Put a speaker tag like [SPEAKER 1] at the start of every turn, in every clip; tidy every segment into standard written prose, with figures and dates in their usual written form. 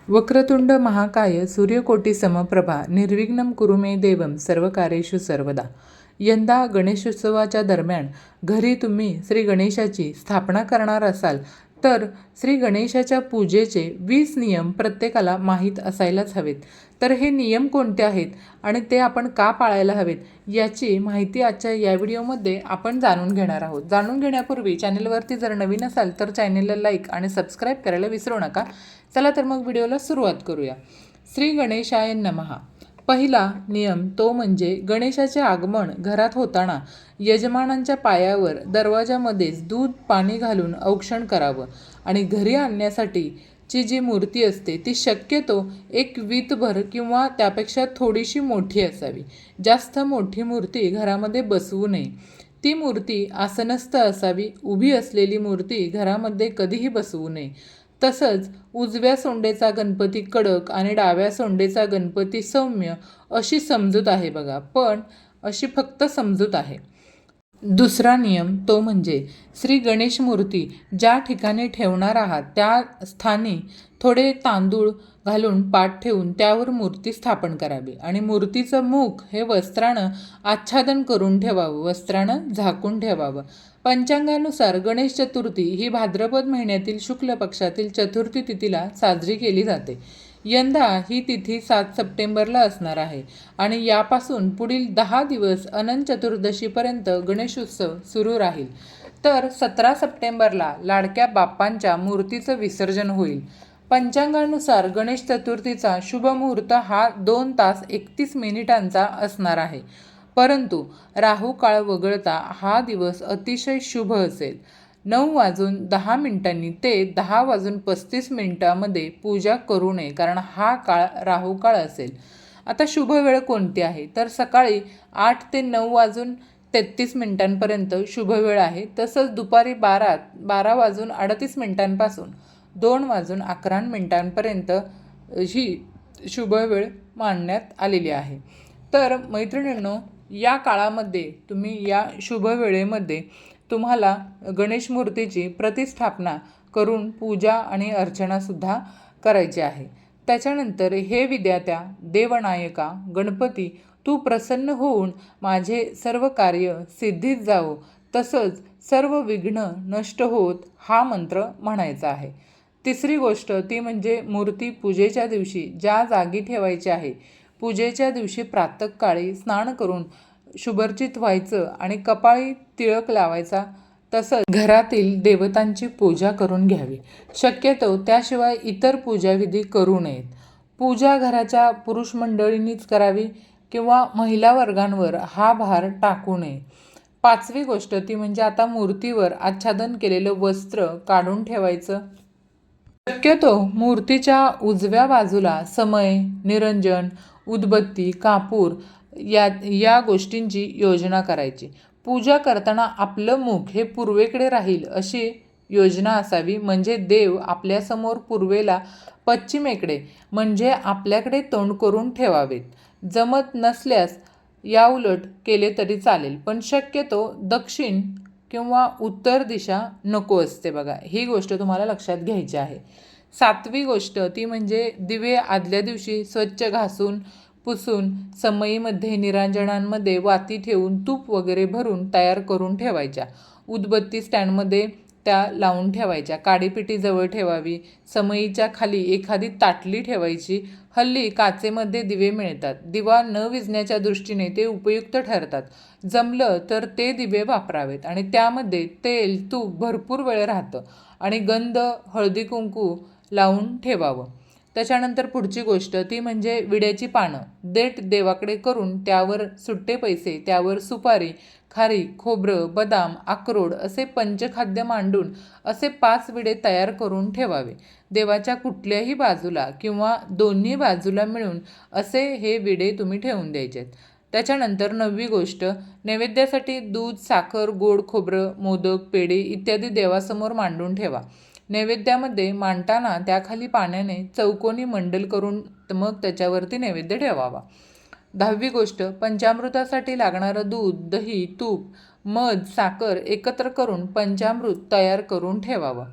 [SPEAKER 1] वक्रतुंड महाकाय सूर्यकोटी समप्रभा निर्विघ्नं कुरु मे देवं सर्वकार्येषु सर्वदा. यंदा गणेशोत्सवाच्या दरम्यान घरी तुम्ही श्री गणेशाची स्थापना करणार असाल तर श्री गणेशाच्या पूजेचे 20 नियम प्रत्येकाला माहीत असायलाच हवेत. तर हे नियम कोणते आहेत आणि ते आपण का पाळायला हवेत याची माहिती आजच्या या व्हिडिओमध्ये आपण जाणून घेणार आहोत. जाणून घेण्यापूर्वी चॅनलवरती जर नवीन असाल तर चॅनलला लाईक आणि सबस्क्राईब करायला विसरू नका. चला तर मग व्हिडिओला सुरुवात करूया. श्री गणेशाय नमः. पहिला नियम तो म्हणजे गणेशाचे आगमन घरात होताना यजमानांच्या पायावर दरवाजामध्येच दूध पाणी घालून औक्षण करावं आणि घरी आणण्यासाठी ची जी मूर्ती असते ती शक्यतो एक वीतभर किंवा त्यापेक्षा थोडीशी मोठी असावी. जास्त मोठी मूर्ती घरामध्ये बसवू नये. ती मूर्ती आसनस्थ असावी. उभी असलेली मूर्ती घरामध्ये कधीही बसवू नये. तसंच उजव्या सोंडेचा गणपती कडक आणि डाव्या सोंडेचा गणपती सौम्य अशी समजूत आहे बघा, पण अशी फक्त समजूत आहे. दुसरा नियम तो म्हणजे श्री गणेश मूर्ती ज्या ठिकाणी ठेवणार आहात त्या स्थानी थोडे तांदूळ घालून पाट ठेवून त्यावर मूर्ती स्थापन करावी आणि मूर्तीचं मुख हे वस्त्रानं आच्छादन करून ठेवावं, वस्त्रानं झाकून ठेवावं. पंचांगानुसार गणेश चतुर्थी ही भाद्रपद महिन्यातील शुक्ल पक्षातील चतुर्थी तिथीला साजरी केली जाते. यंदा ही तिथी 7 सप्टेंबरला असणार आहे आणि यापासून पुढील 10 दिवस अनंत चतुर्दशीपर्यंत गणेशोत्सव सुरू राहील. तर 17 सप्टेंबरला लाडक्या बाप्पांच्या मूर्तीचं विसर्जन होईल. पंचांगानुसार गणेश चतुर्थीचा शुभ मुहूर्त हा 2 तास 31 मिनिटांचा असणार आहे. परंतु राहू काळ वगळता हा दिवस अतिशय शुभ असेल. 9:10 ते 10:35 पूजा करू नये, कारण हा काळ राहू काळ असेल. आता शुभ वेळ कोणती आहे तर सकाळी 8 ते 9:33 शुभ वेळ आहे. तसंच दुपारी 12:38 पासून 2:11 ही शुभ वेळ मानण्यात आलेली आहे. तर मैत्रिणींनो, या काळामध्ये तुम्ही या शुभ वेळेमध्ये तुम्हाला गणेश मूर्तीची प्रतिष्ठापना करून पूजा आणि अर्चनासुद्धा करायची आहे. त्याच्यानंतर हे विद्यात्या देवनायका गणपती तू प्रसन्न होऊन माझे सर्व कार्य सिद्धीत जावो, तसंच सर्व विघ्न नष्ट होत हा मंत्र म्हणायचा आहे. तिसरी गोष्ट ती म्हणजे मूर्ती पूजेच्या दिवशी ज्या जागी ठेवायची आहे, पूजेच्या दिवशी प्रातःकाळी स्नान करून शुभर्चित व्हायचं आणि कपाळी तिळक लावायचा. तसंच घरातील देवतांची पूजा करून घ्यावी. शक्यतो त्याशिवाय इतर पूजाविधी करू नयेत. पूजा घराच्या पुरुष मंडळींनीच करावी किंवा महिला वर्गांवर हा भार टाकू नये. पाचवी गोष्ट ती म्हणजे आता मूर्तीवर आच्छादन केलेलं वस्त्र काढून ठेवायचं. शक्यतो मूर्तीच्या उजव्या बाजूला समय, निरंजन, उदबत्ती, कापूर या गोष्टींची योजना करायची. पूजा करताना आपलं मुख हे पूर्वेकडे राहील अशी योजना असावी, म्हणजे देव आपल्यासमोर पूर्वेला पश्चिमेकडे म्हणजे आपल्याकडे तोंड करून ठेवावेत. जमत नसल्यास याउलट केले तरी चालेल, पण शक्यतो दक्षिण किंवा उत्तर दिशा नको असते बघा. ही गोष्ट तुम्हाला लक्षात घ्यायची आहे. सातवी गोष्ट ती म्हणजे दिवे आदल्या दिवशी स्वच्छ घासून पुसून समईमध्ये निरांजनांमध्ये वाती ठेवून तूप वगैरे भरून तयार करून ठेवायच्या. उदबत्ती स्टँडमध्ये त्या लावून ठेवायच्या. काडीपिटी जवळ ठेवावी. समईच्या खाली एखादी ताटली ठेवायची. हल्ली काचेमध्ये दिवे मिळतात. दिवा न विझण्याच्या दृष्टीने ते उपयुक्त ठरतात. जमलं तर ते दिवे वापरावेत आणि त्यामध्ये तेल तूप भरपूर वेळ राहतं आणि गंध हळदी कुंकू लावून ठेवावं. त्याच्यानंतर पुढची गोष्ट ती म्हणजे विड्याची पानं देठ देवाकडे करून त्यावर सुट्टे पैसे, त्यावर सुपारी, खारीक, खोबरं, बदाम, अक्रोड असे पंचखाद्य मांडून असे 5 विडे तयार करून ठेवावे. देवाच्या कुठल्याही बाजूला किंवा दोन्ही बाजूला मिळून असे हे विडे तुम्ही ठेवून द्यायचे. त्याच्यानंतर 9वी गोष्ट नैवेद्यासाठी दूध, साखर, गोड खोबरं, मोदक, पेढे इत्यादी देवासमोर मांडून ठेवा. नैवेद्यामध्ये मांडताना त्याखाली पाण्याने चौकोनी मंडल करून मग त्याच्यावरती नैवेद्य ठेवावा. 10वी गोष्ट पंचामृतासाठी लागणारं दूध, दही, तूप, मध, साखर एकत्र करून पंचामृत तयार करून ठेवावं.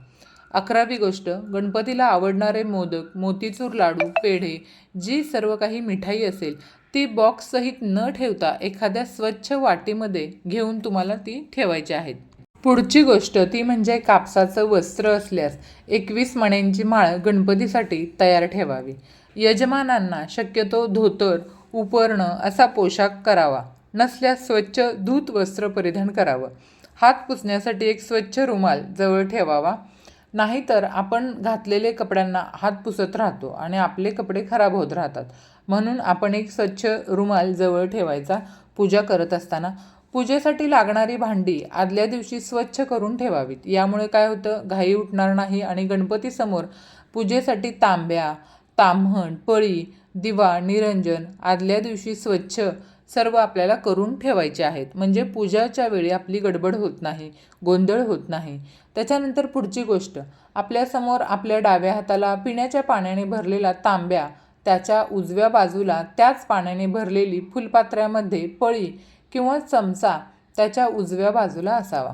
[SPEAKER 1] 11वी गोष्ट, गणपतीला आवडणारे मोदक, मोतीचूर लाडू, पेढे, जी सर्व काही मिठाई असेल ती बॉक्ससहित न ठेवता एखाद्या स्वच्छ वाटीमध्ये घेऊन तुम्हाला ती ठेवायची आहेत. पुढची गोष्ट ती म्हणजे कापसाचं वस्त्र असल्यास 21 मण्यांची माळ गणपतीसाठी तयार ठेवावी. यजमानांना शक्यतो धोतर, उपरणं असा पोशाख करावा. नसल्यास स्वच्छ धूत वस्त्र परिधान करावं. हात पुसण्यासाठी एक स्वच्छ रुमाल जवळ ठेवावा. नाहीतर आपण घातलेले कपड्यांना हात पुसत राहतो आणि आपले कपडे खराब होत राहतात. म्हणून आपण एक स्वच्छ रुमाल जवळ ठेवायचा पूजा करत असताना. पूजेसाठी लागणारी भांडी आदल्या दिवशी स्वच्छ करून ठेवावीत. यामुळे काय होतं, घाई उठणार नाही आणि गणपतीसमोर पूजेसाठी तांब्या, ताम्हण, पळी, दिवा, निरंजन आदल्या दिवशी स्वच्छ सर्व आपल्याला करून ठेवायचे आहेत. म्हणजे पूजाच्या वेळी आपली गडबड होत नाही, गोंधळ होत नाही. त्याच्यानंतर पुढची गोष्ट, आपल्यासमोर आपल्या डाव्या हाताला पिण्याच्या पाण्याने भरलेला तांब्या, त्याच्या उजव्या बाजूला त्याच पाण्याने भरलेली फुलपात्र्यामध्ये पळी किंवा चमचा त्याच्या उजव्या बाजूला असावा.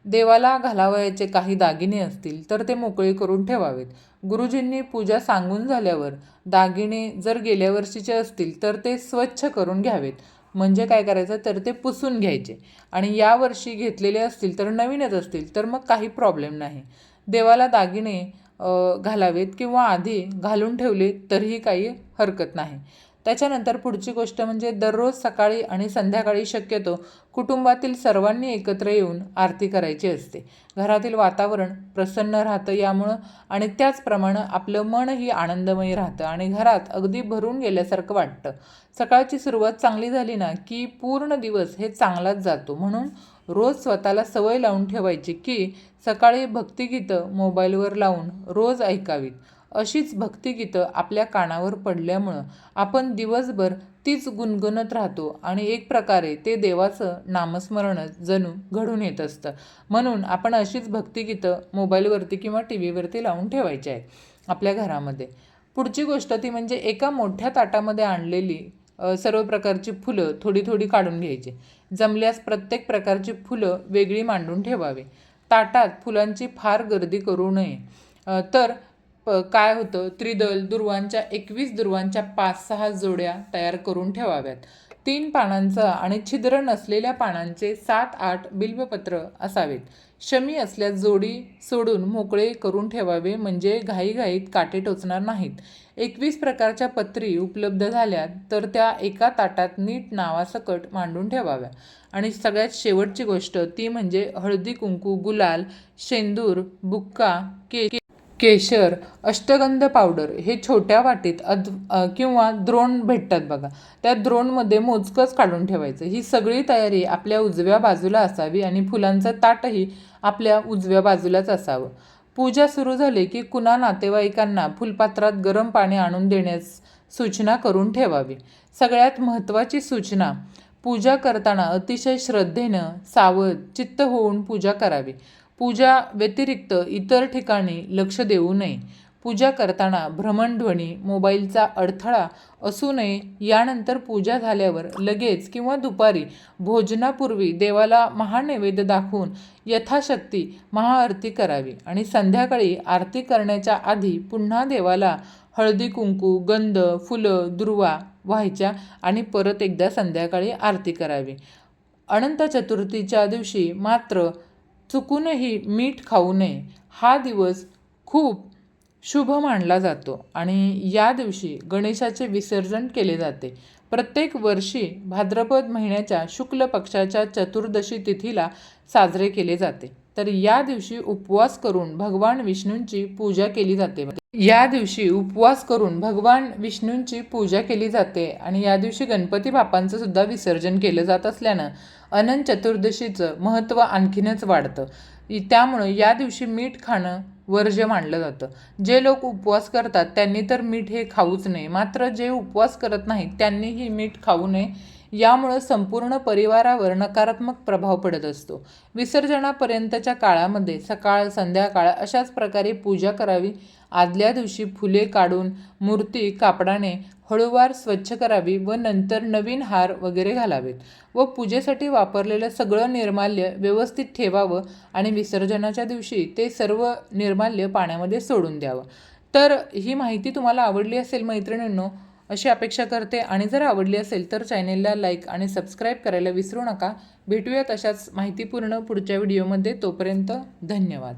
[SPEAKER 1] देवाला घालावयाचे काही दागिने असतील तर ते मोकळे करून ठेवावेत. गुरुजींनी पूजा सांगून झाल्यावर दागिने जर गेल्या वर्षीचे असतील तर ते स्वच्छ करून घ्यावेत. म्हणजे काय करायचं तर ते पुसून घ्यायचे. आणि यावर्षी घेतलेले असतील तर नवीनच असतील तर मग काही प्रॉब्लेम नाही. देवाला दागिने घालावेत किंवा आधी घालून ठेवले तरीही काही हरकत नाही. त्याच्यानंतर पुढची गोष्ट म्हणजे दररोज सकाळी आणि संध्याकाळी शक्यतो कुटुंबातील सर्वांनी एकत्र येऊन आरती करायची असते. घरातील वातावरण प्रसन्न राहतं यामुळं आणि त्याचप्रमाणे आपलं मनही आनंदमयी राहतं आणि घरात अगदी भरून गेल्यासारखं वाटतं. सकाळची सुरुवात चांगली झाली ना की पूर्ण दिवस हे चांगलाच जातो. म्हणून रोज स्वतःला सवय लावून ठेवायची की सकाळी भक्तिगीतं मोबाईलवर लावून रोज ऐकावीत. अशीच भक्तिगीतं आपल्या कानावर पडल्यामुळं आपण दिवसभर तीच गुणगुणत राहतो आणि एक प्रकारे ते देवाचं नामस्मरणच जणू घडून येत असतं. म्हणून आपण अशीच भक्तिगीतं मोबाईलवरती किंवा टी व्हीवरती लावून ठेवायची आहेत आपल्या घरामध्ये. पुढची गोष्ट ती म्हणजे एका मोठ्या ताटामध्ये आणलेली सर्व प्रकारची फुलं थोडी थोडी काढून घ्यायची. जमल्यास प्रत्येक प्रकारची फुलं वेगळी मांडून ठेवावी. ताटात फुलांची फार गर्दी करू नये. तर काय होतं, त्रिदल दुर्वांच्या 21 दुर्वांच्या 5-6 जोड्या तयार करून ठेवाव्यात. 3 पानांचं आणि छिद्र नसलेल्या पानांचे 7-8 बिल्वपत्र असावेत. शमी असल्यास जोडी सोडून मोकळे करून ठेवावे म्हणजे घाईघाईत काटे टोचणार नाहीत. 21 प्रकारच्या पत्री उपलब्ध झाल्या तर त्या एका ताटात नीट नावासकट मांडून ठेवाव्या. आणि सगळ्यात शेवटची गोष्ट ती म्हणजे हळदी कुंकू, गुलाल, शेंदूर, बुक्का, केशर, अष्टगंध पावडर हे छोट्या वाटीत किंवा द्रोण भेटतात बघा, त्या द्रोणमध्ये मोजकंच काढून ठेवायचं. ही सगळी तयारी आपल्या उजव्या बाजूला असावी आणि फुलांचं ताटही आपल्या उजव्या बाजूलाच असावं. पूजा सुरू झाली की कुणा नातेवाईकांना फुलपात्रात गरम पाणी आणून देण्यास सूचना करून ठेवावी. सगळ्यात महत्त्वाची सूचना, पूजा करताना अतिशय श्रद्धेनं सावध चित्त होऊन पूजा करावी. पूजा व्यतिरिक्त इतर ठिकाणी लक्ष देऊ नये. पूजा करताना भ्रमणध्वनी, मोबाईलचा अडथळा असू नये. यानंतर पूजा झाल्यावर लगेच किंवा दुपारी भोजनापूर्वी देवाला महानैवेद्य दाखवून यथाशक्ती महाआरती करावी आणि संध्याकाळी आरती करण्याच्या आधी पुन्हा देवाला हळदी कुंकू, गंध, फुलं, दुर्वा व्हायच्या आणि परत एकदा संध्याकाळी आरती करावी. अनंत चतुर्थीच्या दिवशी मात्र चुकूनही मीठ खाऊ नये. हा दिवस खूप शुभ मानला जातो आणि या दिवशी गणेशाचे विसर्जन केले जाते. प्रत्येक वर्षी भाद्रपद महिन्याच्या शुक्ल पक्षाच्या चतुर्दशी तिथीला साजरे केले जाते. तर या दिवशी उपवास करून भगवान विष्णूंची पूजा केली जाते. आणि या दिवशी गणपती बाप्पांचं सुद्धा विसर्जन केलं जात असल्यानं अनंत चतुर्दशीचं महत्त्व आणखीनच वाढतं. त्यामुळं या दिवशी मीठ खाणं वर्ज्य मानलं जातं. जे लोक उपवास करतात त्यांनी तर मीठ हे खाऊच नये, मात्र जे उपवास करत नाहीत त्यांनीही मीठ खाऊ नये. यामुळं संपूर्ण परिवारावर नकारात्मक प्रभाव पडत असतो. विसर्जनापर्यंतच्या काळामध्ये सकाळ संध्याकाळ अशाच प्रकारे पूजा करावी आदल्या दिवशी फुले काढून मूर्ती कापडाने हळूवार स्वच्छ करावी व नंतर नवीन हार वगैरे घालावेत व पूजेसाठी वापरलेलं सगळं निर्माल्य व्यवस्थित ठेवावं आणि विसर्जनाच्या दिवशी ते सर्व निर्माल्य पाण्यामध्ये सोडून द्यावं. तर ही माहिती तुम्हाला आवडली असेल मैत्रिणींनो, अशी अपेक्षा करते. आणि जर आवडली असेल तर चॅनेलला लाईक आणि सबस्क्राईब करायला विसरू नका. भेटूयात अशाच माहितीपूर्ण पुढच्या व्हिडिओमध्ये. तोपर्यंत धन्यवाद.